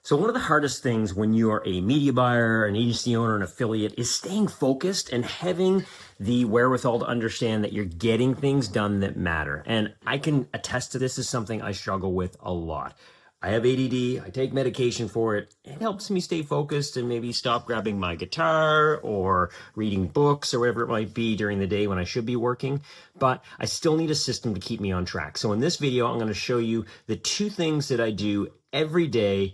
So one of the hardest things when you are a media buyer, an agency owner, an affiliate is staying focused and having the wherewithal to understand that you're getting things done that matter. And I can attest to this as something I struggle with a lot. I have ADD, I take medication for it. It helps me stay focused and maybe stop grabbing my guitar or reading books or whatever it might be during the day when I should be working. But I still need a system to keep me on track. So in this video, I'm going to show you the two things that I do every day.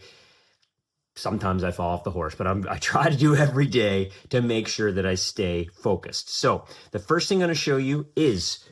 Sometimes I fall off the horse, but I try to do every day to make sure that I stay focused. So the first thing I'm going to show you is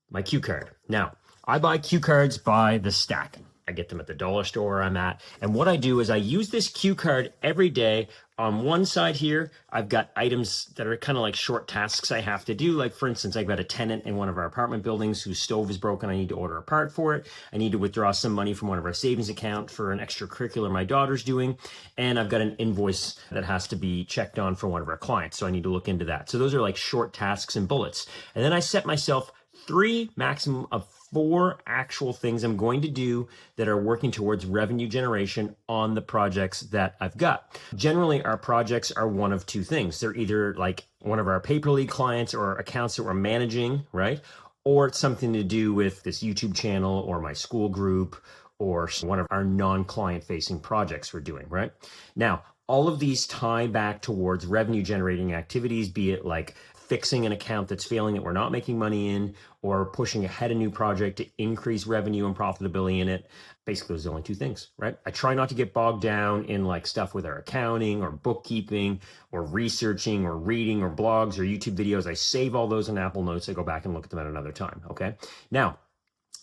my cue card. Now, I buy cue cards by the stack. I get them at the dollar store where I'm at. And what I do is I use this cue card every day. On one side here, I've got items that are kind of like short tasks I have to do. Like for instance, I've got a tenant in one of our apartment buildings whose stove is broken. I need to order a part for it. I need to withdraw some money from one of our savings account for an extracurricular my daughter's doing. And I've got an invoice that has to be checked on for one of our clients. So I need to look into that. So those are like short tasks and bullets. And then I set myself 3 maximum of 4 actual things I'm going to do that are working towards revenue generation on the projects that I've got. Generally, our projects are one of 2 things. They're either like one of our paper lead clients or accounts that we're managing, right? Or it's something to do with this YouTube channel or my school group or one of our non-client facing projects we're doing, right? Now, all of these tie back towards revenue generating activities, be it like fixing an account that's failing that we're not making money in, or pushing ahead a new project to increase revenue and profitability in it. Basically, those are the only 2 things, right? I try not to get bogged down in like stuff with our accounting or bookkeeping or researching or reading or blogs or YouTube videos. I save all those in Apple Notes. I go back and look at them at another time, okay? Now,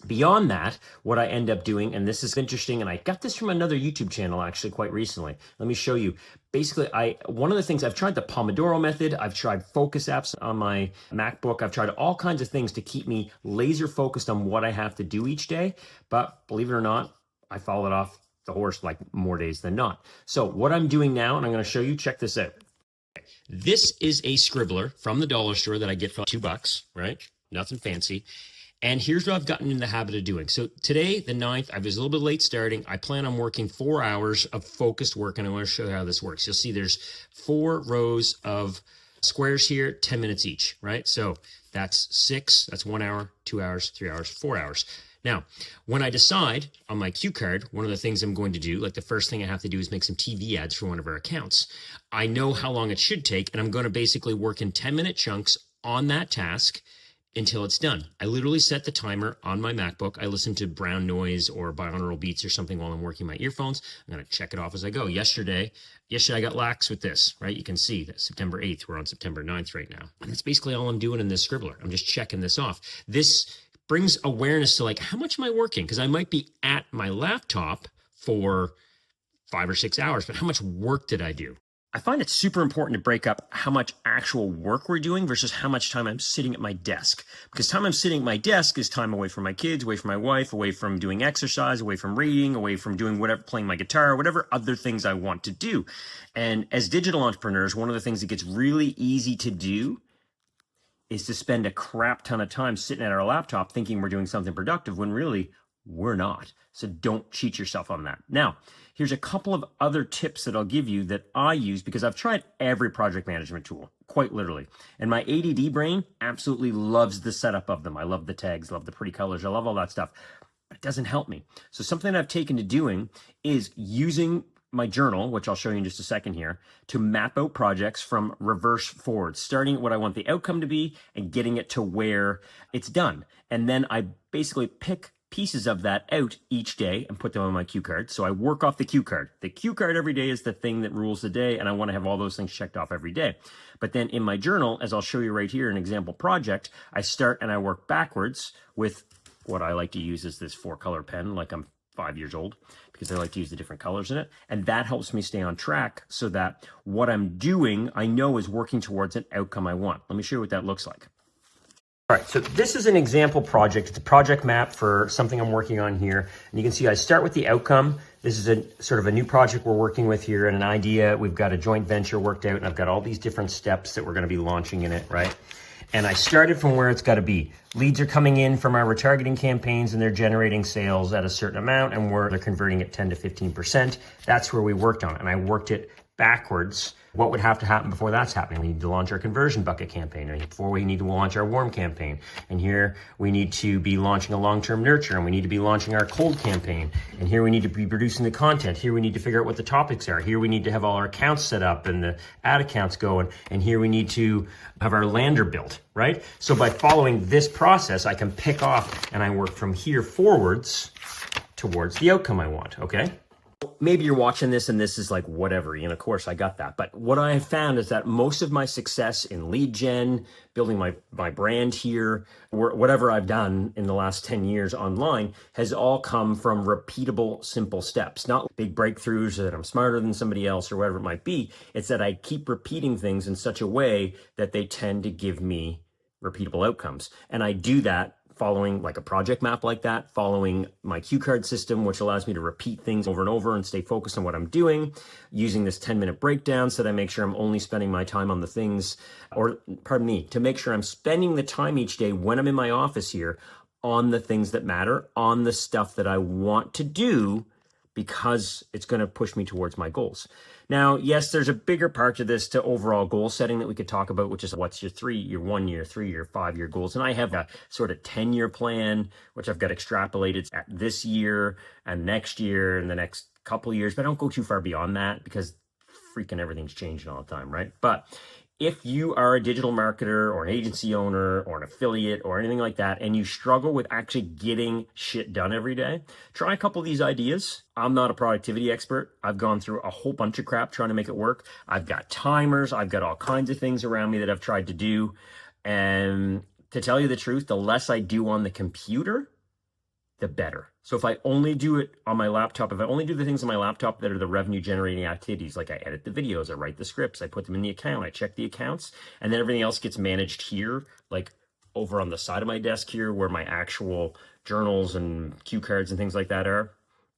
beyond that, what I end up doing, and this is interesting, and I got this from another YouTube channel actually quite recently. Let me show you. Basically, one of the things, I've tried the Pomodoro method, I've tried focus apps on my MacBook, I've tried all kinds of things to keep me laser focused on what I have to do each day. But believe it or not, I followed off the horse like more days than not. So what I'm doing now, and I'm going to show you, check this out. This is a scribbler from the dollar store that I get for $2, right? Nothing fancy. And here's what I've gotten in the habit of doing. So today, the 9th, I was a little bit late starting. I plan on working 4 hours of focused work, and I want to show you how this works. You'll see there's 4 rows of squares here, 10 minutes each, right? So that's 6, that's 1 hour, 2 hours, 3 hours, 4 hours. Now, when I decide on my cue card, one of the things I'm going to do, like the first thing I have to do is make some TV ads for one of our accounts. I know how long it should take, and I'm going to basically work in 10-minute chunks on that task until it's done. I literally set the timer on my MacBook. I listen to brown noise or binaural beats or something while I'm working my earphones. I'm going to check it off as I go. Yesterday I got lax with this, right? You can see that September 8th, we're on September 9th right now. And that's basically all I'm doing in this scribbler. I'm just checking this off. This brings awareness to like, how much am I working? Because I might be at my laptop for 5 or 6 hours, but how much work did I do? I find it super important to break up how much actual work we're doing versus how much time I'm sitting at my desk. Because time I'm sitting at my desk is time away from my kids, away from my wife, away from doing exercise, away from reading, away from doing whatever, playing my guitar, whatever other things I want to do. And as digital entrepreneurs, one of the things that gets really easy to do is to spend a crap ton of time sitting at our laptop thinking we're doing something productive when really we're not. So don't cheat yourself on that. Now, here's a couple of other tips that I'll give you that I use because I've tried every project management tool, quite literally. And my ADD brain absolutely loves the setup of them. I love the tags, love the pretty colors, I love all that stuff, but it doesn't help me. So something I've taken to doing is using my journal, which I'll show you in just a second here, to map out projects from reverse forward, starting at what I want the outcome to be and getting it to where it's done. And then I basically pick pieces of that out each day and put them on my cue card. So I work off the cue card. The cue card every day is the thing that rules the day, and I want to have all those things checked off every day. But then in my journal, as I'll show you right here, an example project, I start and I work backwards with what I like to use is this 4-color pen, like I'm 5 years old, because I like to use the different colors in it. And that helps me stay on track so that what I'm doing, I know is working towards an outcome I want. Let me show you what that looks like. All right, so this is an example project. It's a project map for something I'm working on here. And you can see I start with the outcome. This is a sort of a new project we're working with here and an idea. We've got a joint venture worked out, and I've got all these different steps that we're going to be launching in it, right? And I started from where it's got to be. Leads are coming in from our retargeting campaigns and they're generating sales at a certain amount and they're converting at 10 to 15%. That's where we worked on it. And I worked it backwards. What would have to happen before that's happening? We need to launch our conversion bucket campaign, and before we need to launch our warm campaign. And here we need to be launching a long-term nurture, and we need to be launching our cold campaign. And here we need to be producing the content. Here we need to figure out what the topics are. Here we need to have all our accounts set up and the ad accounts going. And here we need to have our lander built, right? So by following this process, I can pick off and I work from here forwards towards the outcome I want, okay? Maybe you're watching this and this is like whatever, of course I got that. But what I have found is that most of my success in lead gen, building my brand here, or whatever I've done in the last 10 years online has all come from repeatable, simple steps, not big breakthroughs that I'm smarter than somebody else or whatever it might be. It's that I keep repeating things in such a way that they tend to give me repeatable outcomes. And I do that following like a project map like that, following my cue card system, which allows me to repeat things over and over and stay focused on what I'm doing, using this 10-minute breakdown so that I make sure I'm only spending my time on the things, to make sure I'm spending the time each day when I'm in my office here on the things that matter, on the stuff that I want to do, because it's going to push me towards my goals. Now, yes, there's a bigger part to this to overall goal setting that we could talk about, which is what's your 1 year, 3 year, 5 year goals. And I have a sort of 10-year plan, which I've got extrapolated at this year and next year and the next couple years, but I don't go too far beyond that because freaking everything's changing all the time, right? But if you are a digital marketer or an agency owner or an affiliate or anything like that, and you struggle with actually getting shit done every day, try a couple of these ideas. I'm not a productivity expert. I've gone through a whole bunch of crap trying to make it work. I've got timers. I've got all kinds of things around me that I've tried to do. And to tell you the truth, the less I do on the computer, the better. So if I only do it on my laptop, if I only do the things on my laptop that are the revenue generating activities, like I edit the videos, I write the scripts, I put them in the account, I check the accounts, and then everything else gets managed here, like over on the side of my desk here where my actual journals and cue cards and things like that are,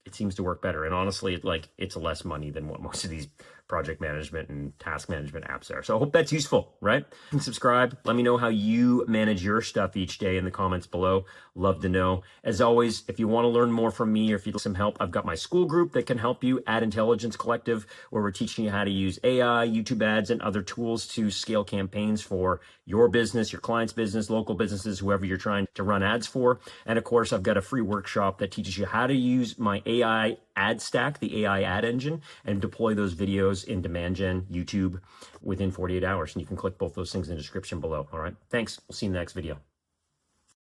it seems to work better. And honestly, it's less money than what most of these project management and task management apps are. So I hope that's useful, right? You can subscribe. Let me know how you manage your stuff each day in the comments below. Love to know. As always, if you want to learn more from me or if you need some help, I've got my school group that can help you, Ad Intelligence Collective, where we're teaching you how to use AI, YouTube ads, and other tools to scale campaigns for your business, your client's business, local businesses, whoever you're trying to run ads for. And of course, I've got a free workshop that teaches you how to use my AI ad stack, the AI ad engine, and deploy those videos in demand gen, YouTube, within 48 hours. And you can click both those things in the description below. All right. Thanks. We'll see you in the next video.